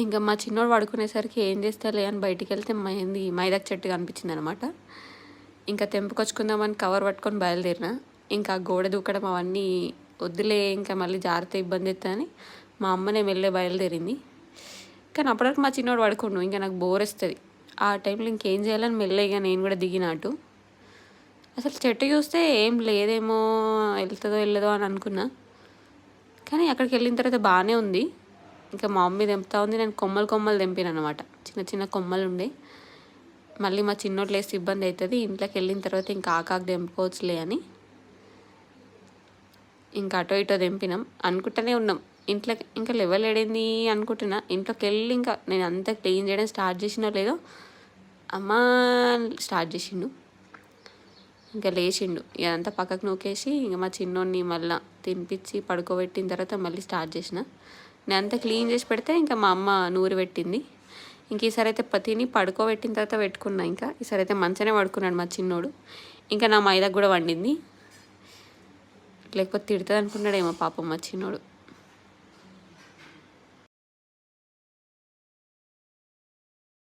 ఇంకా మా చిన్నోడు పడుకునేసరికి ఏం చేస్తాలే అని బయటికి వెళ్తే మైదాకు చెట్టు కనిపించింది అనమాట. ఇంకా తెంపుకొచ్చుకుందామని కవర్ పట్టుకొని బయలుదేరిన. ఇంకా గోడ దూకడం అవన్నీ వద్దులే, ఇంకా మళ్ళీ జాగ్రత్త ఇబ్బంది అవుతుందని మా అమ్మనే వెళ్ళే బయలుదేరింది. కానీ అప్పటివరకు మా చిన్నోడు పడుకోండు. ఇంకా నాకు బోర్ వస్తుంది ఆ టైంలో. ఇంకేం చేయాలని మెల్లగా నేను కూడా దిగినట్టు. అసలు చెట్టు చూస్తే ఏం లేదేమో, వెళ్తుందో వెళ్ళదో అని అనుకున్నా. కానీ అక్కడికి వెళ్ళిన తర్వాత బాగానే ఉంది. ఇంకా మా మమ్మీ తెంపుతా ఉంది, నేను కొమ్మలు తెంపాను అనమాట. చిన్న చిన్న కొమ్మలు ఉండే. మళ్ళీ మా చిన్నోట్లు వేస్తే ఇబ్బంది అవుతుంది, ఇంట్లోకి వెళ్ళిన తర్వాత ఇంకా ఆకాకు తెంపుకోవచ్చులే అని ఇంకా అటో ఇటో తెంపినాం. అనుకుంటూనే ఉన్నాం ఇంట్లోకి ఇంకా లెవెల్ ఏడైంది అనుకుంటున్నా. ఇంట్లోకి వెళ్ళి ఇంకా నేను అంతా క్లీన్ చేయడం స్టార్ట్ చేసినో లేదో అమ్మ స్టార్ట్ చేసిండు. ఇంకా లేచిండు, ఇదంతా పక్కకు నూకేసి ఇంకా మా చిన్నోడిని మళ్ళీ తినిపించి పడుకోబెట్టిన తర్వాత మళ్ళీ స్టార్ట్ చేసిన. నేను అంతా క్లీన్ చేసి పెడితే ఇంకా మా అమ్మ నూరు పెట్టింది. ఇంక ఈసారి అయితే తిని పడుకోబెట్టిన తర్వాత పెట్టుకున్నా. ఇంకా ఈసారి అయితే మంచిగానే పడుకున్నాడు మా చిన్నోడు. ఇంకా నా మైదాకు కూడా వండింది, లేకపోతే తిడుతుంది అనుకున్నాడేమో పాపం మా చిన్నోడు.